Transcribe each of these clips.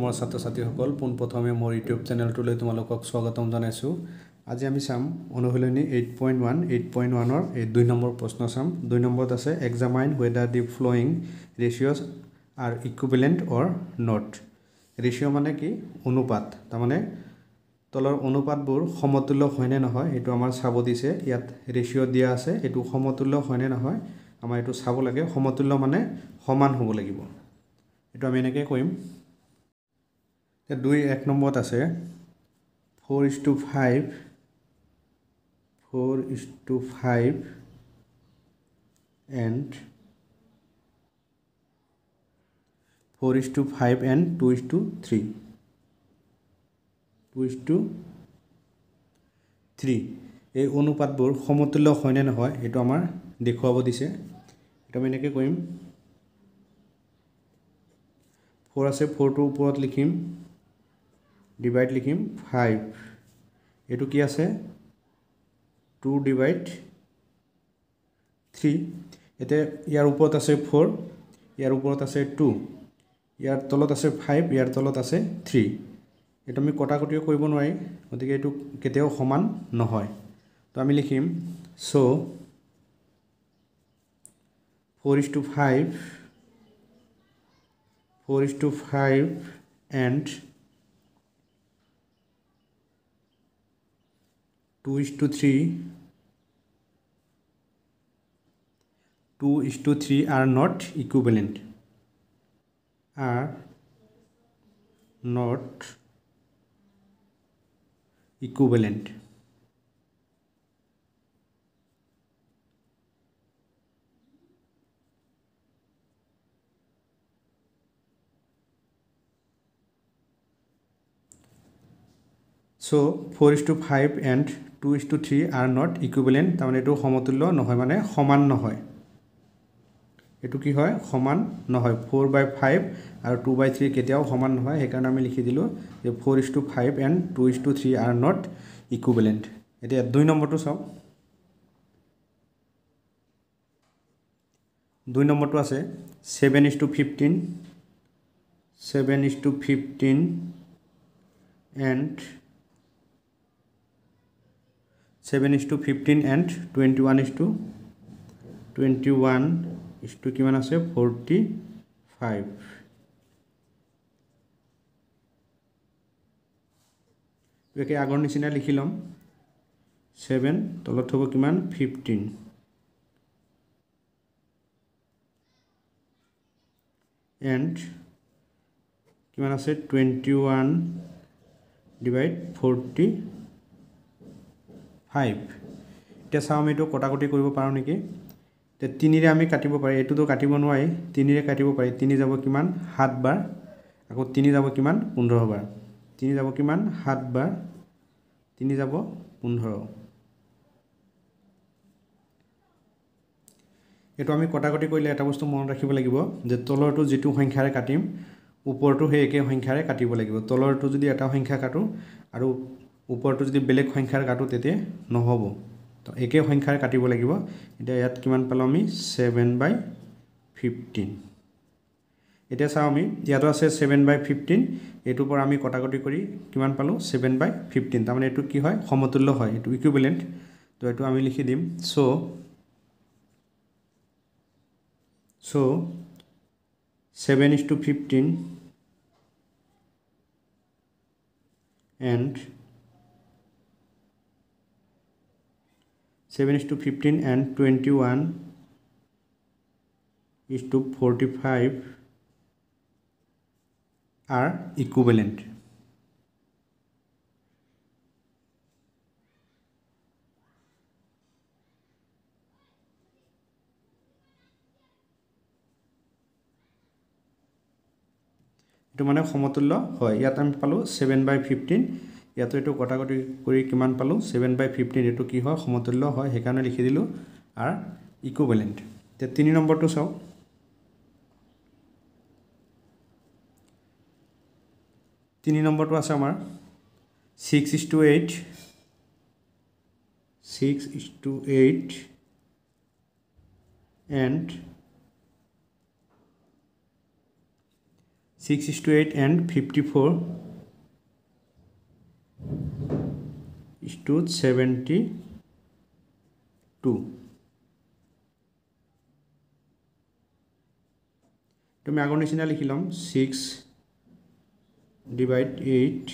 মোৰ ছাত্ৰ ছাত্ৰীসকল পোনপ্ৰথমে মোৰ ইউটিউব চেনেলটোলৈ তোমালোকক স্বাগতম জনাইছোঁ। আজি আমি চাম অনুশীলনী 8.1 8.1ৰ এই 2 নম্বৰ প্ৰশ্ন চাম। 2 নম্বৰত আছে examine whether the flowing ratios are equivalent or not। Ratio' মানে কি? অনুপাত। তাৰমানে তলৰ অনুপাতবোৰ সমতুল্য হয় নে নহয় এইটো আমাৰ চাব দিছে। ইয়াত ৰেচিঅ' দিয়া আছে, এইটো সমতুল্য হয় নে নহয় আমাৰ এইটো চাব লাগে। সমতুল্য মানে সমান হ'ব লাগিব। এইটো আমি এনেকৈ কৰিম। 1 নম্বৰত আছে 4:5 and 4:5 and 2:3 এই অনুপাতবোৰ সমতুল্য হয় নে নহয় এইটো আমাৰ দেখুৱাব দিছে। এইটো আমি এনেকৈ কৰিম। 4 আছে, 4টোৰ ওপৰত লিখিম, ডিভাইড লিখিম 5। এইটো কি আছে 2/3। এতিয়া ইয়াৰ ওপৰত আছে 4, ইয়াৰ ওপৰত আছে 2, ইয়াৰ তলত আছে 5, ইয়াৰ তলত আছে 3। এইটো আমি কটাকটিও কৰিব নোৱাৰি, গতিকে এইটো কেতিয়াও সমান নহয়। তো আমি লিখিম চ' 4:5 and 2:3 are not equivalent। So 4:5 and 2:3 are not equivalent। তাৰমানে এইটো সমতুল্য নহয়, মানে সমান নহয়। এইটো কি হয়? সমান নহয়। 4/5 আৰু 2/3 কেতিয়াও সমান নহয়, সেইকাৰণে আমি লিখি দিলোঁ যে 4:5 and 2:3 are not equivalent। এতিয়া 2 নম্বৰটো চাওক। 2 নম্বৰটো আছে 7:15 and 21 কিমান আছে 45। একে আগৰ নিচিনা লিখি ল'ম। 7 তলত হ'ব কিমান 15 and কিমান আছে 21/45। এতিয়া চাওঁ আমি এইটো কটাকটি কৰিব পাৰোঁ নেকি। এতিয়া 3ৰে আমি কাটিব পাৰি, এইটোতো কাটিব নোৱাৰি। 3ৰে কাটিব পাৰি। 3 যাব কিমান 7 বাৰ, আকৌ 3 যাব কিমান 15 বাৰ। 3 যাব কিমান 7 বাৰ, 3 যাব 15। এইটো আমি কটাকটি কৰিলে এটা বস্তু মনত ৰাখিব লাগিব যে তলৰটো যিটো সংখ্যাৰে কাটিম ওপৰটো সেই একে সংখ্যাৰে কাটিব লাগিব। তলৰটো যদি এটা সংখ্যা কাটোঁ আৰু ওপৰটো যদি বেলেগ সংখ্যাৰে কাটোঁ তেতিয়া নহ'ব। তো একে সংখ্যাৰে কাটিব লাগিব। এতিয়া ইয়াত কিমান পালোঁ আমি 7/15। এতিয়া চাওঁ আমি ইয়াতো আছে 7/15, এইটোৰ পৰা আমি কটাকটি কৰি কিমান পালোঁ 7/15। তাৰমানে এইটো কি হয় সমতুল্য হয়, এইটো ইকুইভেলেণ্ট। তো এইটো আমি লিখি দিম চ' 7:15 and 21:45 are equivalent। এইটো মানে সমতুল্য হয়। ইয়াত আমি পালোঁ 7/15, ইয়াতো এইটো কটাকটি কৰি কিমান পালোঁ 7/15। এইটো কি হয় সমতুল্য হয়, সেইকাৰণে লিখি দিলোঁ আৰ ইকুইভেলেণ্ট। এতিয়া 3 নম্বৰটো চাওক। 3 নম্বৰটো আছে আমাৰ 6:8 and 6:8 and 54 is to 72 তুমি আগৰ নিচিনা লিখি লম 6 divide 8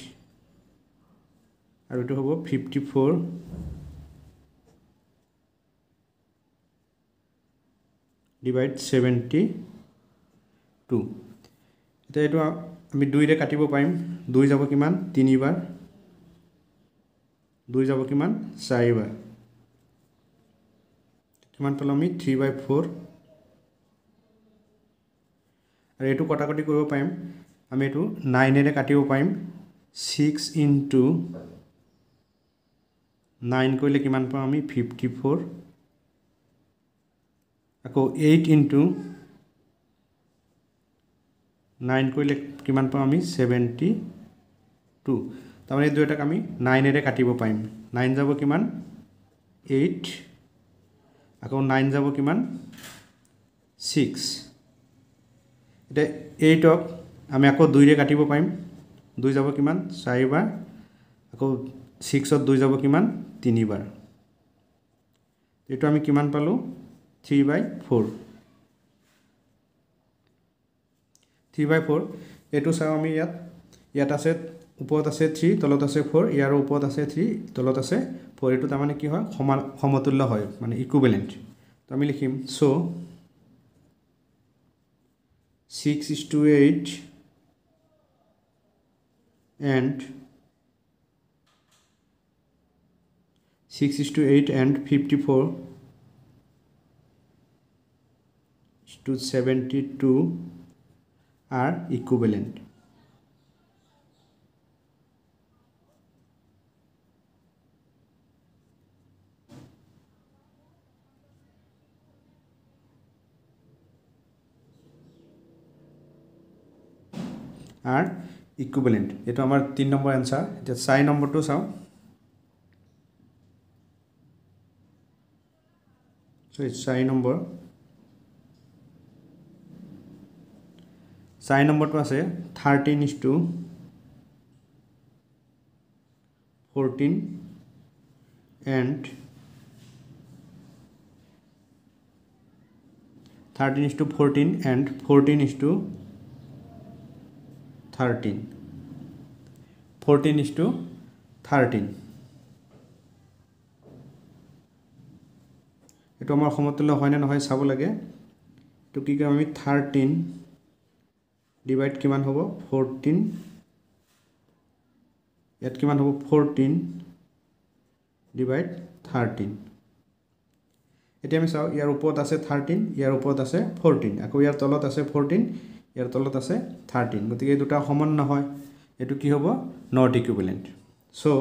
আৰু এটো হ'ব 54 divide 72 এটা এটো আমি 2 ৰে কাটিব পাৰিম 2 যাব কিমান 3 বাৰ 2 যাব কিমান 4 বাৰ কিমান পালো আমি 3/4 আৰু এটো কটাকটি কৰিব পাৰিম আমি এটো 9 ৰে কাটিব পাৰিম 6 into 9 কৰিলে কিমান পাম আমি 54 আকৌ 8 into 9 কৰিলে কিমান পাম আমি 72 তাৰমানে এই দুটাক আমি 9 ৰে কাটিব পাৰিম 9 যাব কিমান 8 আকৌ 9 যাব কিমান 6 এটা 8 ক আমি আকৌ 2 ৰে কাটিব পাৰিম 2 যাব কিমান 4 বাৰ আকৌ 6 ত 2 যাব কিমান 3 বাৰ এটো আমি কিমান পালো 3/4 3/4 এটো চাও আমি ইয়াত আছে ওপৰত আছে 3 তলত আছে 4 ইয়াৰ ওপৰত আছে 3 তলত আছে 4 এটো তাৰ মানে কি হয় সমতুল্য হয় মানে ইকুইভ্যালেন্ট তো আমি লিখিম so 6:8 and 6:8 and 54 to 72 are equivalent. Are equivalent. Eto amar 3 number answer. Eta 4 number to sao. So it's 4 number. 4 number to ase 13:14 and 13:14 and 14:13 14:13 এটো আমাৰ সমতুল্য হয় না নহয় চাব লাগে তো কি কৰিম আমি 13 ডিভাইড কিমান হ'ব 14 ইয়াত কিমান হ'ব 14 ডিভাইড 13 এতিয়া আমি চাও ইয়াৰ ওপৰত আছে 13 ইয়াৰ ওপৰত আছে 14 আকৌ ইয়াৰ তলত আছে 14 ইয়াৰ তলত আছে 13 গতিকে এই দুটা সমান নহয় এটো কি হ'ব নট ইকুইভ্যালেন্ট সো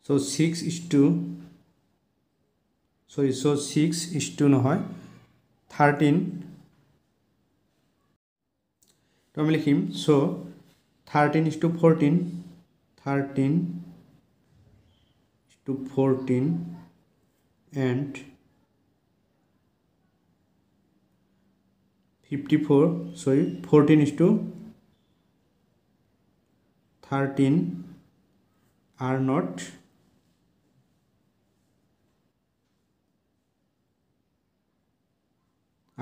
so 6:2 নহয় 13 তো আমি লিখিম so 13:14 13:14 and 14:13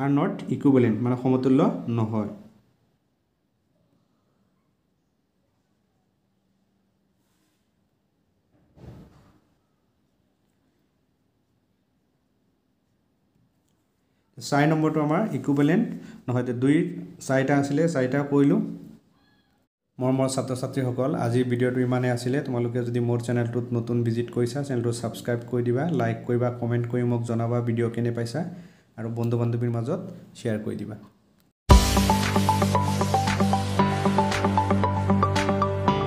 are not equivalent মানে সমতুল্য নহয় সাই নম্বৰটো আমাৰ ইকুইভ্যালেন্ট নহয় তে দুই চাৰিটা আছিল চাৰিটা কইলো মোৰ ছাত্ৰ ছাত্ৰীসকল আজি ভিডিওটো ইমানে আছিল তোমালোকে যদি মোৰ চেনেলটোত নতুন ভিজিট কৰিছা চেনেলটো সাবস্ক্ৰাইব কৰি দিবা লাইক কৰিবা কমেন্ট কৰি মোক জনাবা ভিডিও কেনে পাইছা আৰু বন্ধু বান্ধৱীৰ মাজত শেয়াৰ কৰি দিবা